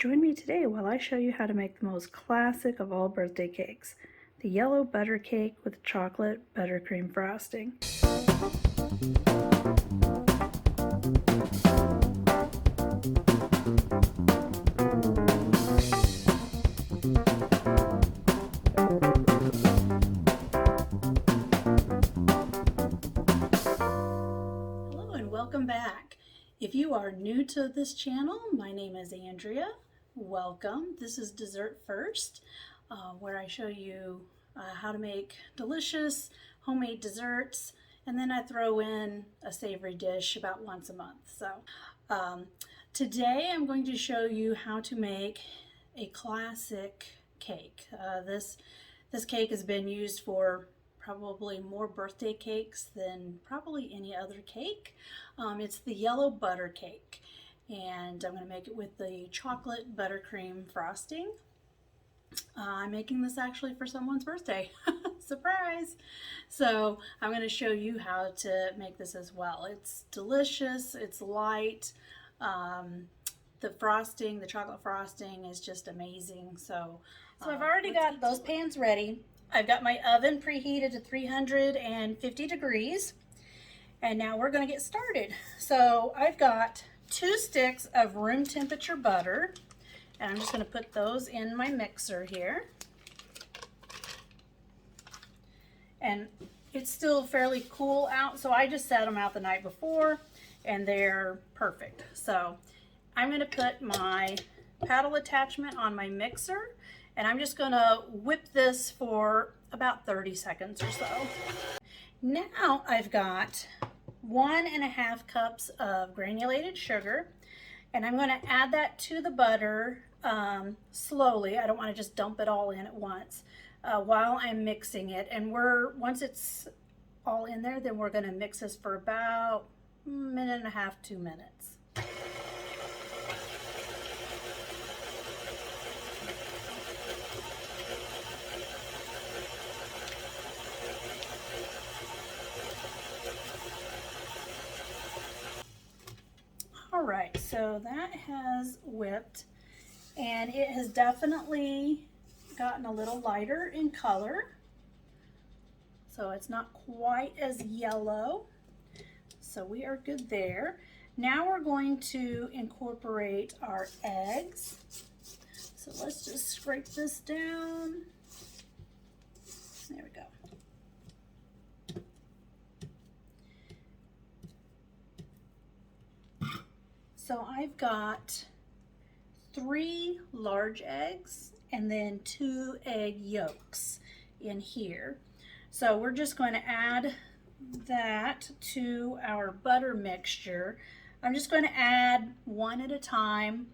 Join me today while I show you how to make the most classic of all birthday cakes, the yellow butter cake with chocolate buttercream frosting. Hello and welcome back. If you are new to this channel, my name is Andrea. Welcome. This is Dessert First, where I show you how to make delicious homemade desserts, and then I throw in a savory dish about once a month. So today I'm going to show you how to make a classic cake. This cake has been used for probably more birthday cakes than probably any other cake. It's the yellow butter cake, and I'm going to make it with the chocolate buttercream frosting. I'm making this actually for someone's birthday. Surprise! So I'm going to show you how to make this as well. It's delicious, it's light. The frosting, the chocolate frosting is just amazing. So I've already got those pans ready. I've got my oven preheated to 350 degrees. And now we're going to get started. So I've got 2 sticks of room temperature butter, and I'm just going to put those in my mixer here. And it's still fairly cool out, so I just set them out the night before, and they're perfect. So I'm going to put my paddle attachment on my mixer, and I'm just going to whip this for about 30 seconds or so. Now I've got 1.5 cups of granulated sugar, and I'm going to add that to the butter slowly. I don't want to just dump it all in at once while I'm mixing it. And once it's all in there, then we're going to mix this for about 1.5 to 2 minutes. All right, so that has whipped, and it has definitely gotten a little lighter in color. So it's not quite as yellow. So we are good there. Now we're going to incorporate our eggs. So let's just scrape this down. There we go. So I've got 3 large eggs and then 2 egg yolks in here. So we're just going to add that to our butter mixture. I'm just going to add one at a time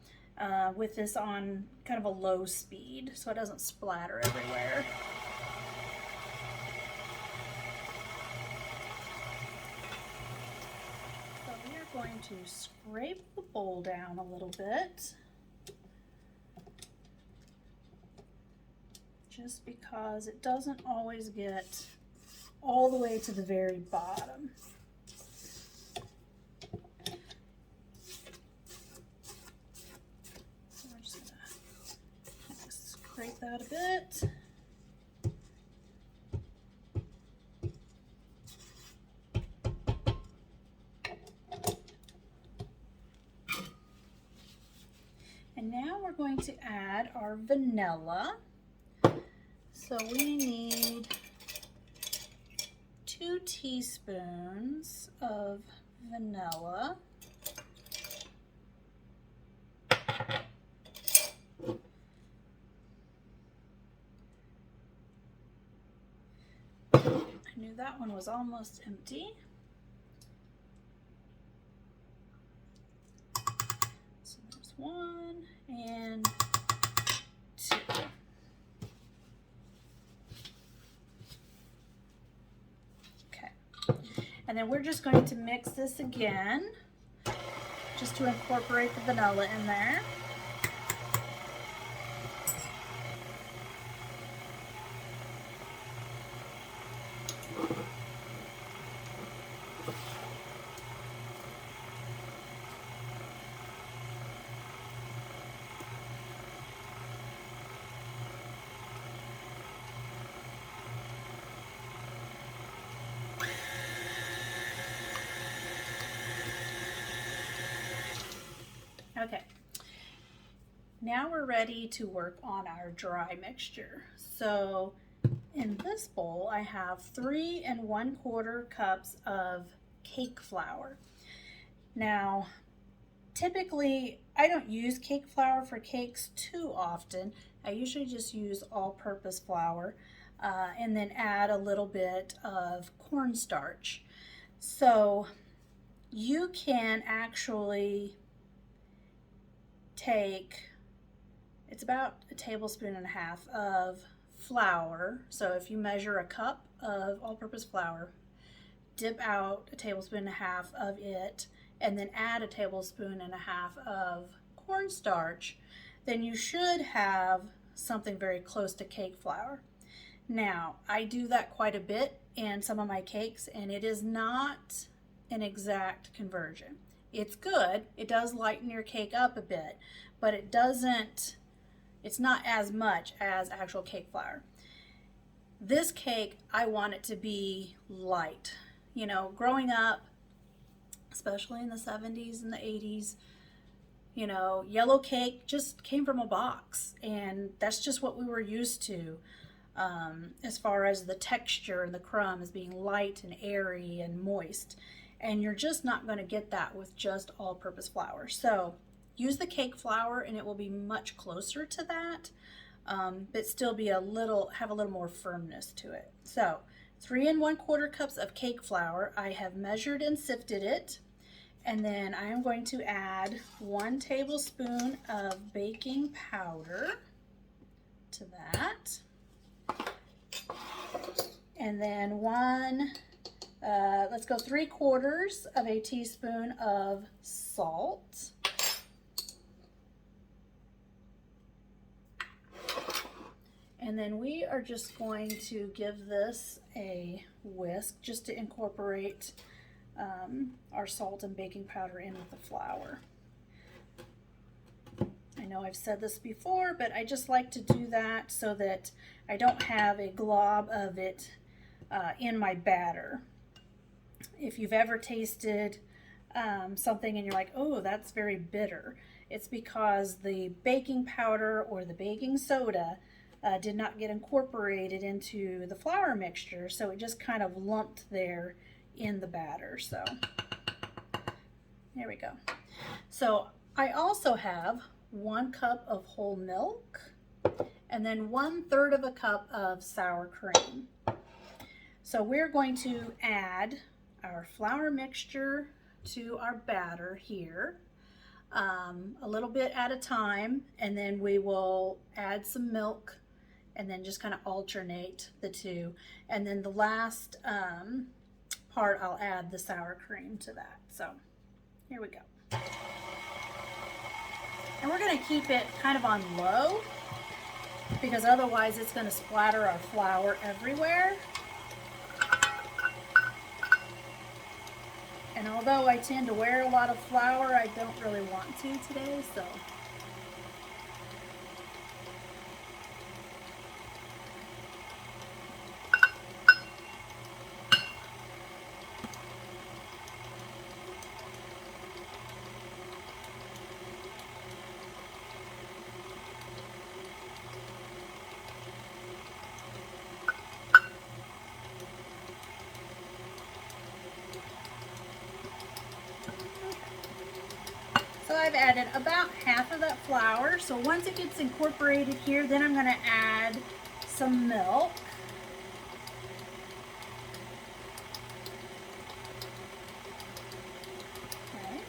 with this on kind of a low speed so it doesn't splatter everywhere. So we are going to scrape the bowl down a little bit, just because it doesn't always get all the way to the very bottom. So we're just going to scrape that a bit. And now we're going to add our vanilla. So we need 2 teaspoons of vanilla. I knew that one was almost empty. So there's 1 and 2. And then we're just going to mix this again, just to incorporate the vanilla in there. Now we're ready to work on our dry mixture. So in this bowl, I have 3 1/4 cups of cake flour. Now, typically, I don't use cake flour for cakes too often. I usually just use all-purpose flour and then add a little bit of cornstarch. So you can actually take, it's about 1.5 tablespoons of flour. So if you measure a cup of all-purpose flour, dip out 1.5 tablespoons of it, and then add 1.5 tablespoons of cornstarch, then you should have something very close to cake flour. Now, I do that quite a bit in some of my cakes, and it is not an exact conversion. It's good. It does lighten your cake up a bit, but it's not as much as actual cake flour. This cake, I want it to be light. You know, growing up, especially in the 70s and the 80s, you know, yellow cake just came from a box, and that's just what we were used to as far as the texture and the crumbs being light and airy and moist. And you're just not going to get that with just all-purpose flour. So use the cake flour and it will be much closer to that, but still be have a little more firmness to it. So 3 1/4 cups of cake flour. I have measured and sifted it. And then I am going to add 1 tablespoon of baking powder to that. And then let's go 3/4 of a teaspoon of salt. And then we are just going to give this a whisk just to incorporate our salt and baking powder in with the flour. I know I've said this before, but I just like to do that so that I don't have a glob of it in my batter. If you've ever tasted something and you're like, oh, that's very bitter, it's because the baking powder or the baking soda did not get incorporated into the flour mixture, so it just kind of lumped there in the batter. So there we go. So I also have 1 cup of whole milk and then 1/3 cup of sour cream. So we're going to add our flour mixture to our batter here, a little bit at a time, and then we will add some milk and then just kind of alternate the two. And then the last part, I'll add the sour cream to that. So here we go. And we're going to keep it kind of on low because otherwise it's going to splatter our flour everywhere. And although I tend to wear a lot of flour, I don't really want to today, so. So I've added about half of that flour. So once it gets incorporated here, then I'm going to add some milk. Okay.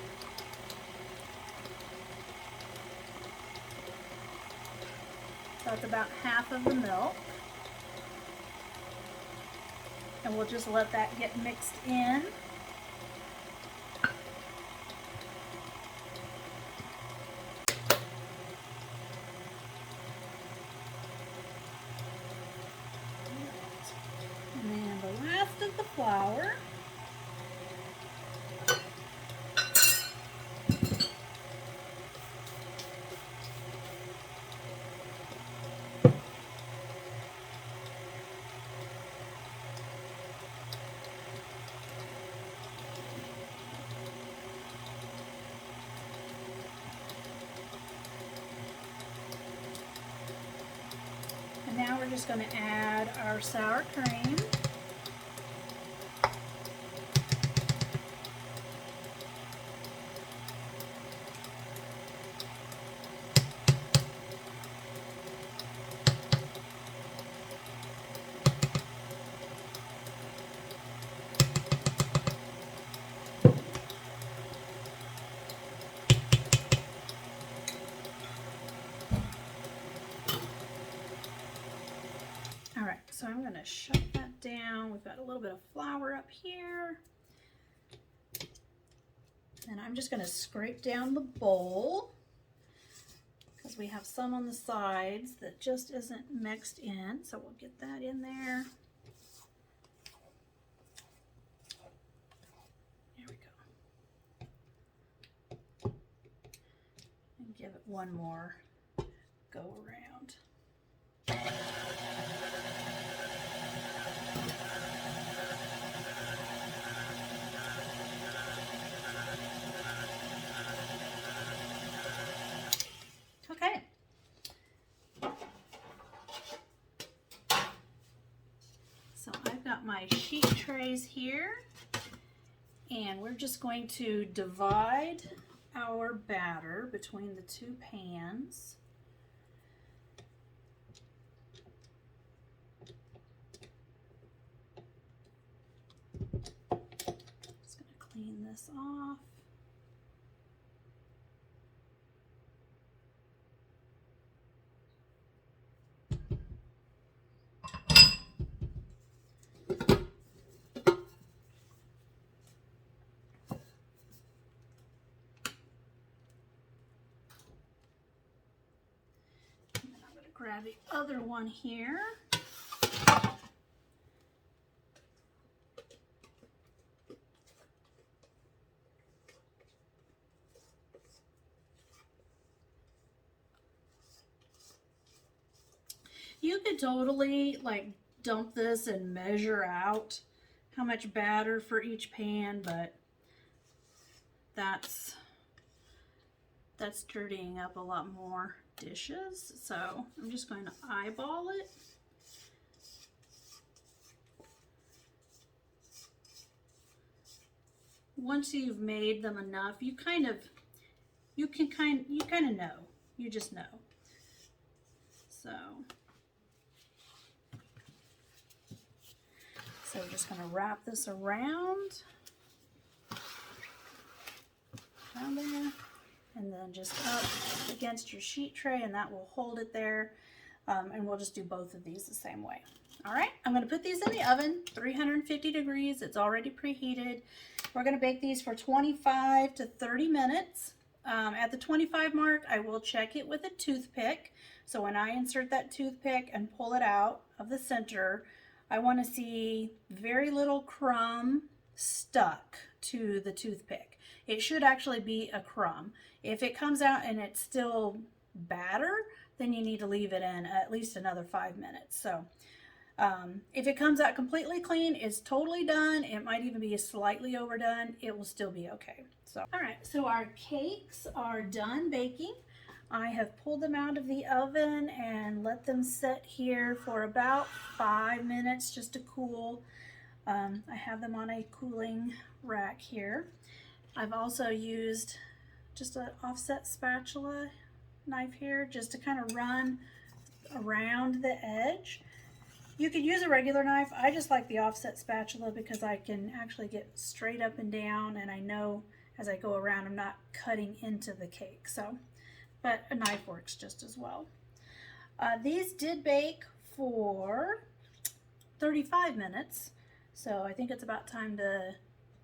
So that's about half of the milk. And we'll just let that get mixed in. Of the flour. just going to add our sour cream. All right, so I'm going to shut that down. We've got a little bit of flour up here. And I'm just going to scrape down the bowl because we have some on the sides that just isn't mixed in. So we'll get that in there. There we go. And give it one more go around. Okay. So I've got my sheet trays here, and we're just going to divide our batter between the two pans. Just going to clean this off. Grab the other one here. You could totally like dump this and measure out how much batter for each pan, but that's dirtying up a lot more dishes, so I'm just going to eyeball it. Once you've made them enough, you kind of know. You just know. So we're just going to wrap this around there. And then just up against your sheet tray, and that will hold it there. And we'll just do both of these the same way. All right, I'm going to put these in the oven, 350 degrees. It's already preheated. We're going to bake these for 25 to 30 minutes. At the 25 mark, I will check it with a toothpick. So when I insert that toothpick and pull it out of the center, I want to see very little crumb stuck to the toothpick. It should actually be a crumb. If it comes out and it's still batter, then you need to leave it in at least another 5 minutes. So if it comes out completely clean, it's totally done. It might even be slightly overdone. It will still be okay. So, all right, so our cakes are done baking. I have pulled them out of the oven and let them sit here for about 5 minutes just to cool. I have them on a cooling rack here. I've also used just an offset spatula knife here just to kind of run around the edge. You could use a regular knife. I just like the offset spatula because I can actually get straight up and down, and I know as I go around I'm not cutting into the cake. So, but a knife works just as well. These did bake for 35 minutes, so I think it's about time to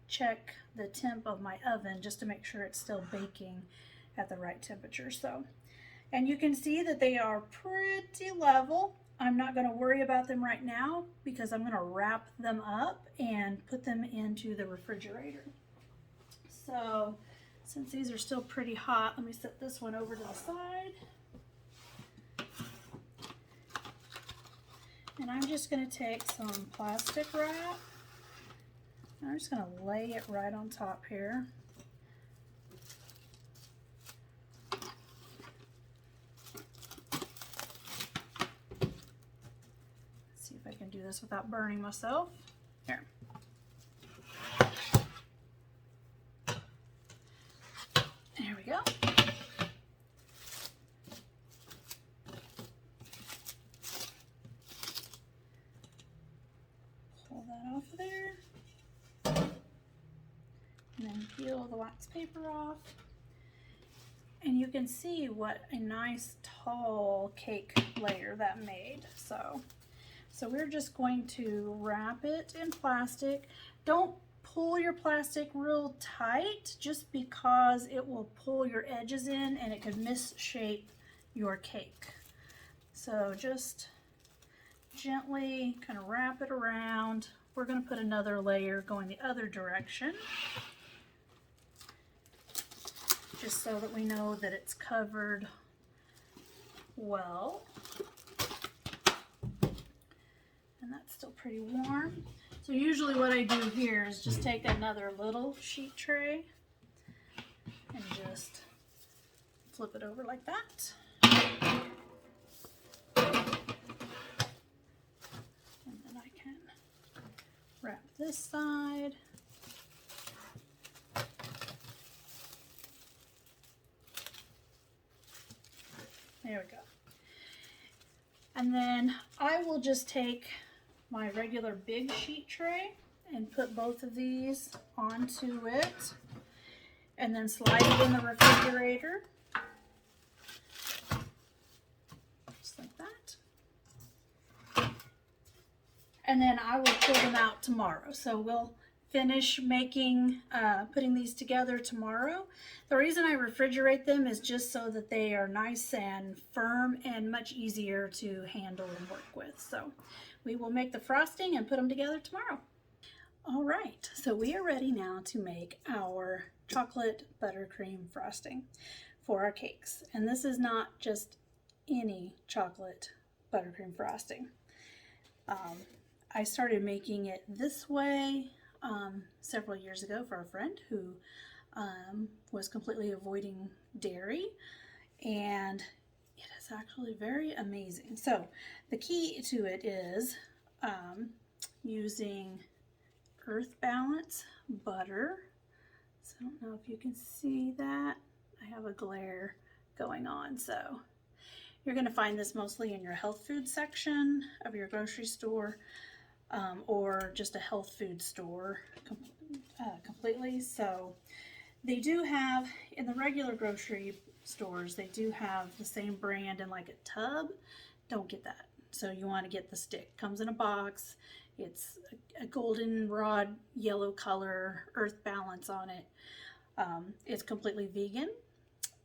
check the temp of my oven just to make sure it's still baking at the right temperature. So, and you can see that they are pretty level. I'm not going to worry about them right now because I'm going to wrap them up and put them into the refrigerator. So since these are still pretty hot, let me set this one over to the side. And I'm just going to take some plastic wrap. I'm just going to lay it right on top here. do this without burning myself. Here. There we go. Pull that off of there. And then peel the wax paper off. And you can see what a nice tall cake layer that made. So we're just going to wrap it in plastic. Don't pull your plastic real tight just because it will pull your edges in and it could misshape your cake. So just gently kind of wrap it around. We're going to put another layer going the other direction, just so that we know that it's covered well. And that's still pretty warm. So usually what I do here is just take another little sheet tray and just flip it over like that. And then I can wrap this side. There we go. And then I will just take my regular big sheet tray and put both of these onto it and then slide it in the refrigerator. Just like that. And then I will pull them out tomorrow. So we'll finish making, putting these together tomorrow. The reason I refrigerate them is just so that they are nice and firm and much easier to handle and work with. So we will make the frosting and put them together tomorrow. All right, so we are ready now to make our chocolate buttercream frosting for our cakes. And this is not just any chocolate buttercream frosting. I started making it this way several years ago for a friend who was completely avoiding dairy, and it is actually very amazing. So the key to it is using Earth Balance butter. So I don't know if you can see that. I have a glare going on. So you're going to find this mostly in your health food section of your grocery store, or just a health food store completely. So they do have, in the regular grocery stores, they do have the same brand in like a tub. Don't get that. So you want to get the stick. Comes in a box. It's a goldenrod yellow color, Earth Balance on it. It's completely vegan.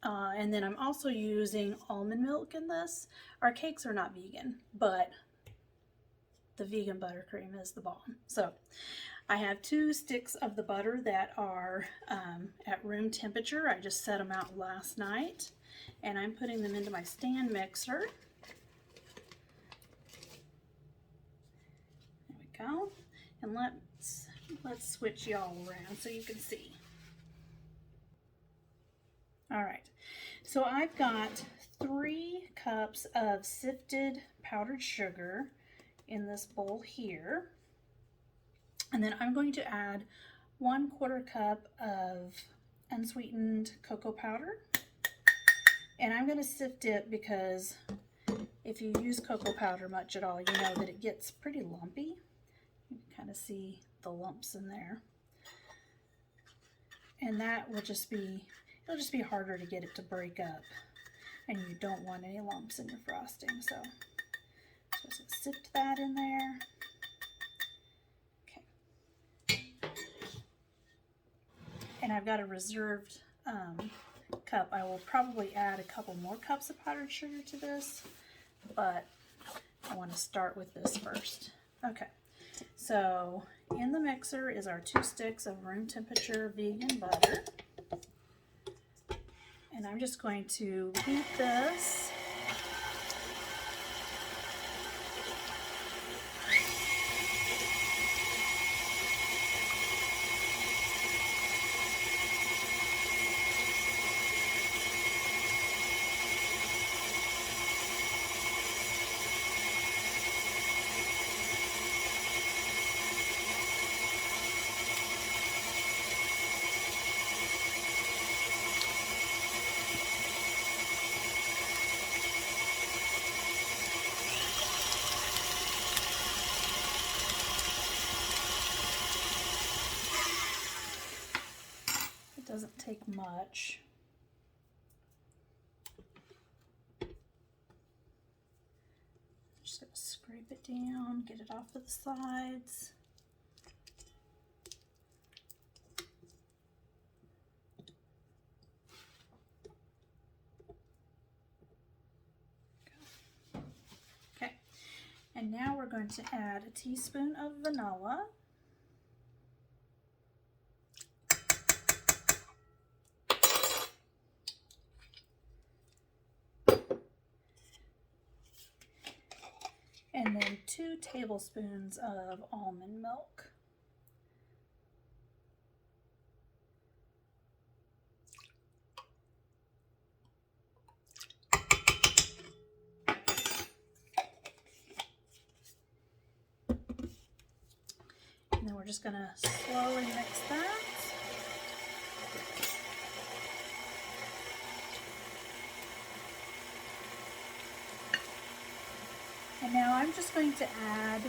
And then I'm also using almond milk in this. Our cakes are not vegan, but the vegan buttercream is the bomb. So I have 2 sticks of the butter that are at room temperature. I just set them out last night, and I'm putting them into my stand mixer. There we go. And let's switch y'all around so you can see. All right, so I've got 3 cups of sifted powdered sugar in this bowl here. And then I'm going to add 1/4 cup of unsweetened cocoa powder. And I'm going to sift it because if you use cocoa powder much at all, you know that it gets pretty lumpy. You can kind of see the lumps in there. And that will just be, it'll just be harder to get it to break up. And you don't want any lumps in your frosting. So just sift that in there. And I've got a reserved cup. I will probably add a couple more cups of powdered sugar to this, but I want to start with this first. Okay, so in the mixer is our 2 sticks of room temperature vegan butter. And I'm just going to heat this. much. Just gonna scrape it down, get it off of the sides. Okay, and now we're going to add a teaspoon of vanilla. And then 2 tablespoons of almond milk. And then we're just going to slowly mix that. And now I'm just going to add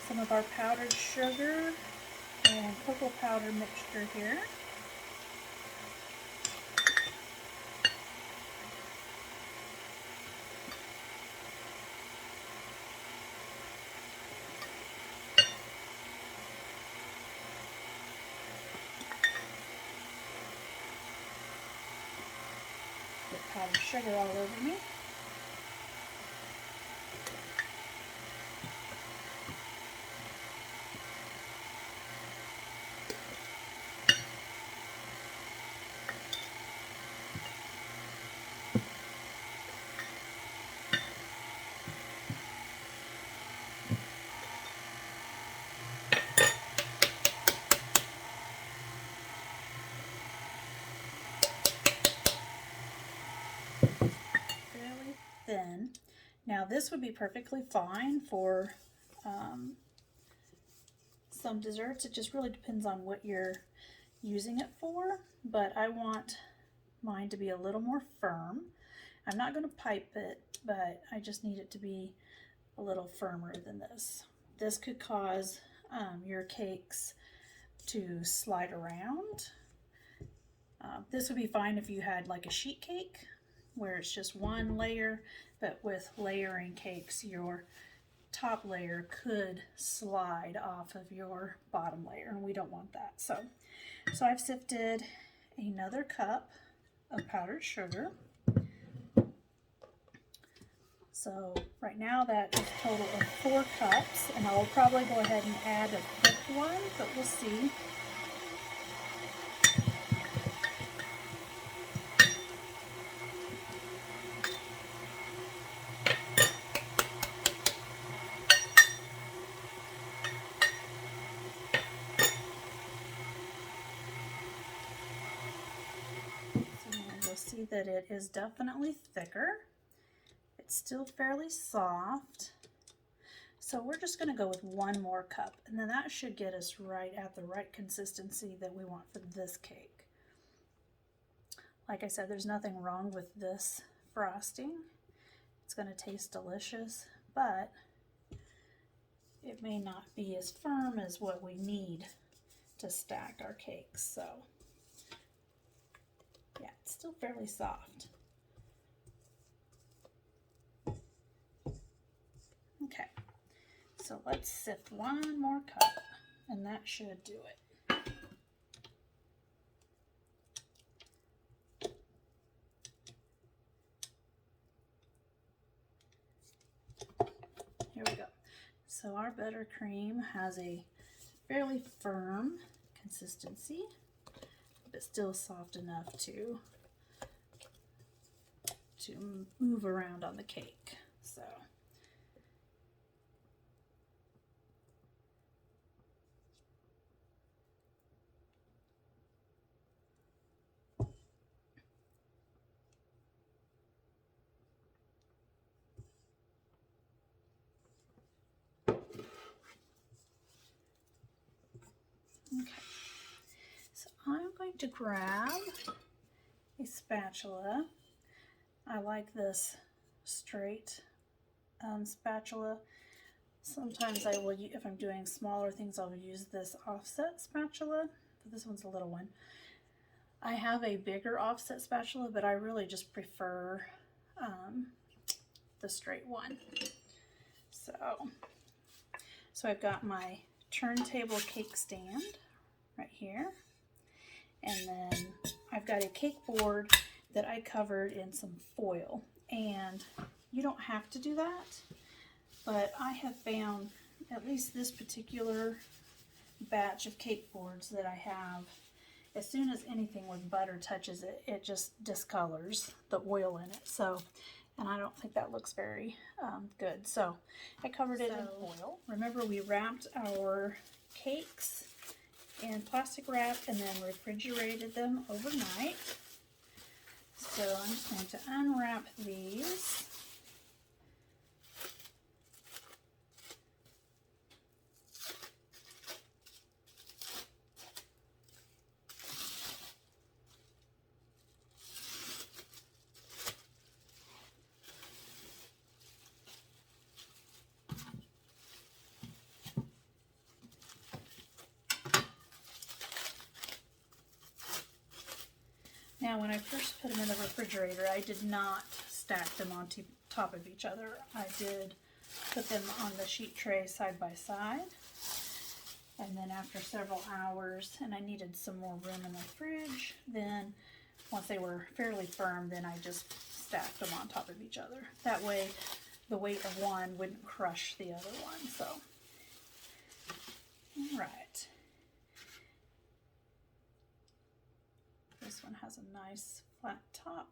some of our powdered sugar and cocoa powder mixture here. Get powdered sugar all over me. Fairly thin. Now this would be perfectly fine for some desserts. It just really depends on what you're using it for, but I want mine to be a little more firm. I'm not going to pipe it, but I just need it to be a little firmer than this. This could cause your cakes to slide around. This would be fine if you had like a sheet cake where it's just one layer, but with layering cakes, your top layer could slide off of your bottom layer, and we don't want that. So I've sifted another cup of powdered sugar. So right now that is a total of 4 cups, and I'll probably go ahead and add a 5th one, but we'll see. See that it is definitely thicker. It's still fairly soft. So we're just going to go with 1 more cup, and then that should get us right at the right consistency that we want for this cake. Like I said, there's nothing wrong with this frosting. It's going to taste delicious, but it may not be as firm as what we need to stack our cakes. So yeah, it's still fairly soft. Okay, so let's sift 1 more cup, and that should do it. Here we go. So our buttercream has a fairly firm consistency, but still soft enough to move around on the cake. So okay, so I'm going to grab a spatula. I like this straight spatula. Sometimes I will, if I'm doing smaller things, I'll use this offset spatula, but this one's a little one. I have a bigger offset spatula, but I really just prefer the straight one. So I've got my turntable cake stand right here, and then I've got a cake board that I covered in some foil. And you don't have to do that, but I have found at least this particular batch of cake boards that I have, as soon as anything with butter touches it, it just discolors the oil in it. So, and I don't think that looks very good. So I covered it in foil. Remember, we wrapped our cakes in plastic wrap and then refrigerated them overnight. So I'm just going to unwrap these. Now, when I first put them in the refrigerator, I did not stack them on top of each other. I did put them on the sheet tray side by side. And then after several hours, and I needed some more room in the fridge, then once they were fairly firm, then I just stacked them on top of each other. That way, the weight of one wouldn't crush the other one. So, all right. This one has a nice flat top,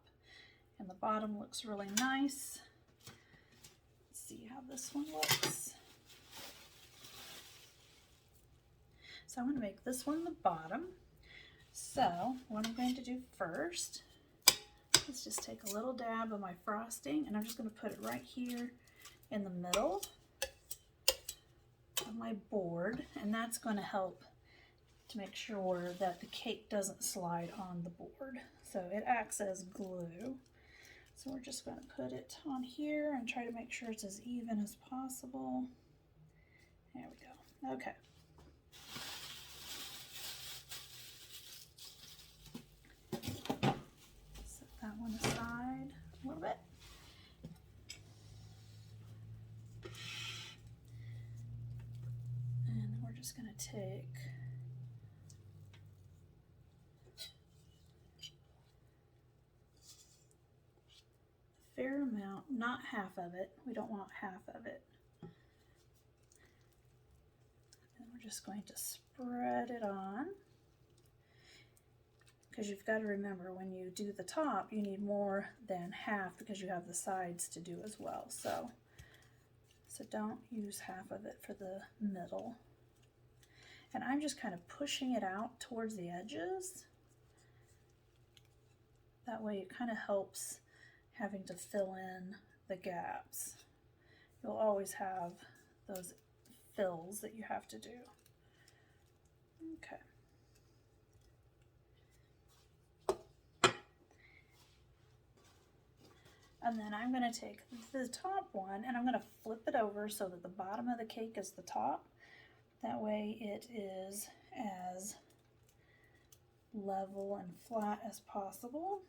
and the bottom looks really nice. Let's see how this one looks. So I'm going to make this one the bottom. So what I'm going to do first is just take a little dab of my frosting, and I'm just going to put it right here in the middle of my board, and that's going to help to make sure that the cake doesn't slide on the board. So it acts as glue. So we're just going to put it on here and try to make sure it's as even as possible. There we go. Okay. Set that one aside a little bit. And then we're just going to take fair amount, not half of it. We don't want half of it. And we're just going to spread it on. Because you've got to remember, when you do the top, you need more than half because you have the sides to do as well. So don't use half of it for the middle. And I'm just kind of pushing it out towards the edges. That way it kind of helps having to fill in the gaps. You'll always have those fills that you have to do. Okay. And then I'm going to take the top one and I'm going to flip it over so that the bottom of the cake is the top. That way it is as level and flat as possible.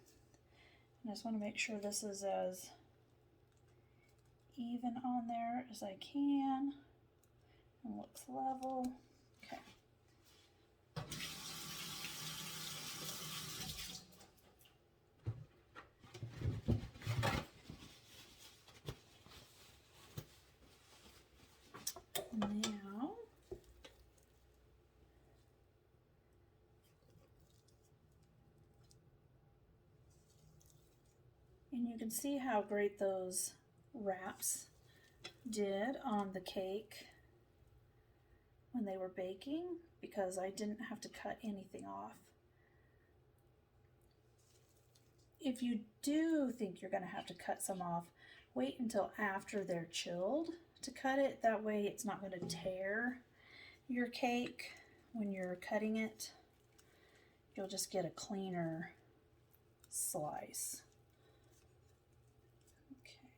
I just want to make sure this is as even on there as I can and looks level. Okay. Now, and you can see how great those wraps did on the cake when they were baking, because I didn't have to cut anything off. If you do think you're going to have to cut some off, wait until after they're chilled to cut it. That way it's not going to tear your cake when you're cutting it. You'll just get a cleaner slice. Okay.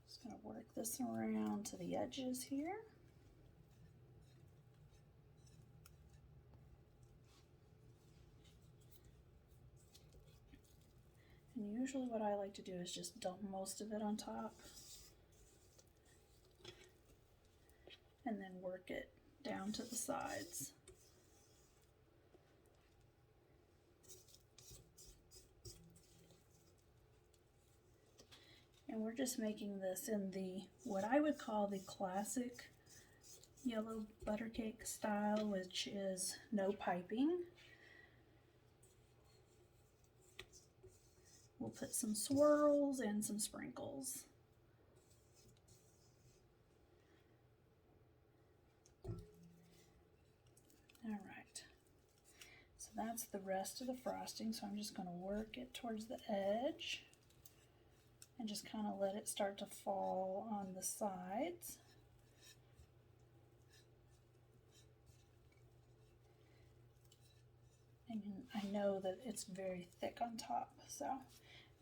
Just going to work this around to the edges here. usually what I like to do is just dump most of it on top and then work it down to the sides. And we're just making this in the, what I would call the classic yellow butter cake style, which is no piping. We'll put some swirls and some sprinkles. All right, so that's the rest of the frosting. So I'm just going to work it towards the edge and just kind of let it start to fall on the sides. And I know that it's very thick on top, so,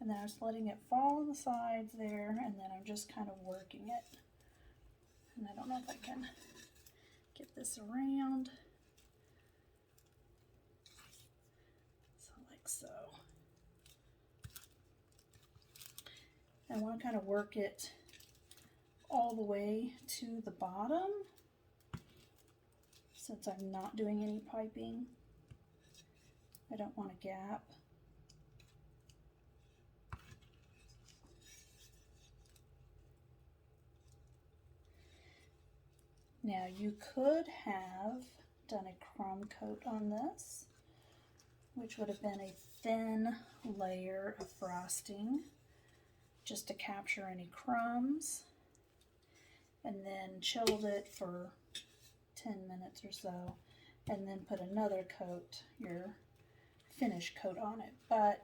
and then I'm just letting it fall on the sides there, and then I'm just kind of working it. And I don't know if I can get this around. So like so. I want to kind of work it all the way to the bottom, since I'm not doing any piping. I don't want a gap. Now you could have done a crumb coat on this, which would have been a thin layer of frosting just to capture any crumbs, and then chilled it for 10 minutes or so, and then put another coat, your finish coat on it. But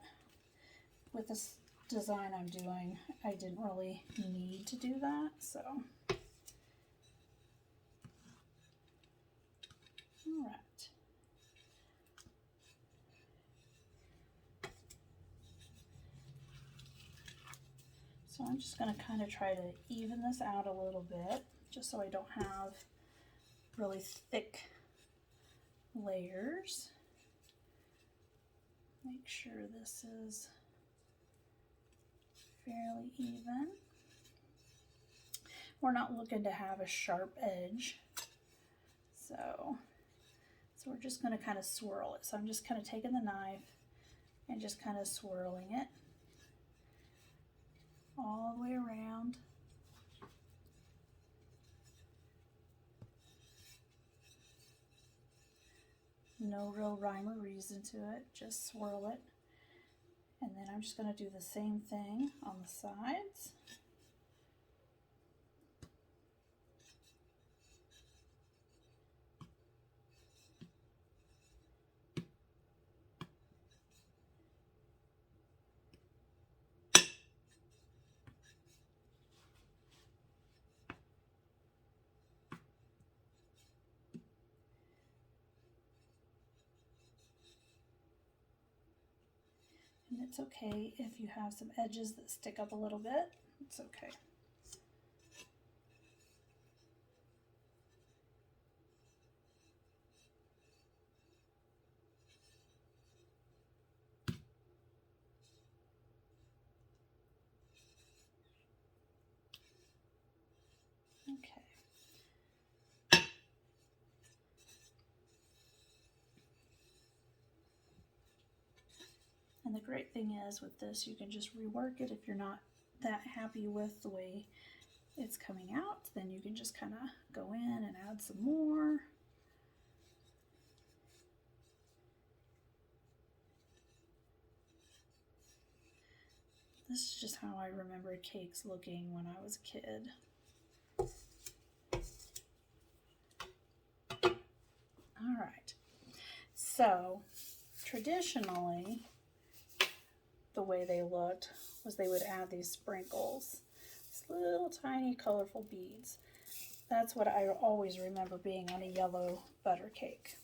with this design I'm doing, I didn't really need to do that, so. All right. So I'm just going to kind of try to even this out a little bit, just so I don't have really thick layers. Make sure this is fairly even. We're not looking to have a sharp edge, so we're just going to kind of swirl it. So I'm just kind of taking the knife and just kind of swirling it all the way around. No real rhyme or reason to it, just swirl it. And then I'm just going to do the same thing on the sides. And it's okay if you have some edges that stick up a little bit, it's okay. Okay. And the great thing is with this, you can just rework it if you're not that happy with the way it's coming out, then you can just kind of go in and add some more. This is just how I remember cakes looking when I was a kid. All right, so traditionally, the way they looked was they would add these sprinkles, these little tiny colorful beads. That's what I always remember being on a yellow butter cake.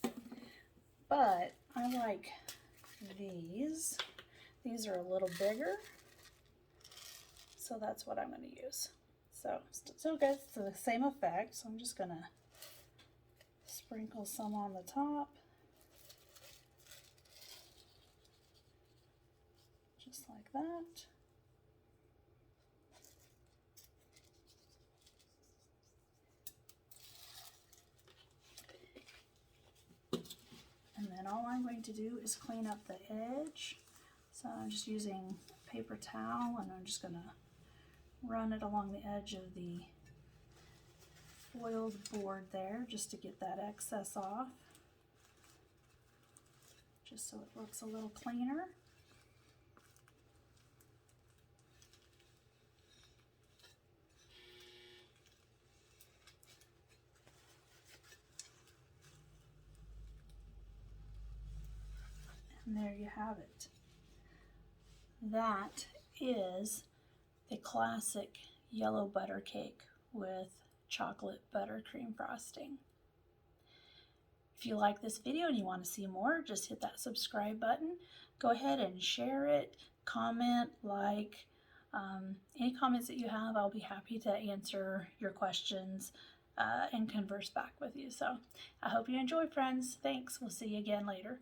But I like these. These are a little bigger, so that's what I'm going to use. So still gets the same effect, so I'm just going to sprinkle some on the top. Just like that. And then all I'm going to do is clean up the edge. So I'm just using a paper towel, and I'm just going to run it along the edge of the foiled board there just to get that excess off, just so it looks a little cleaner. And there you have it. That is the classic yellow butter cake with chocolate buttercream frosting. If you like this video and you want to see more, just hit that subscribe button. Go ahead and share it, comment, like. Any comments that you have, I'll be happy to answer your questions and converse back with you. So I hope you enjoy, friends. Thanks. We'll see you again later.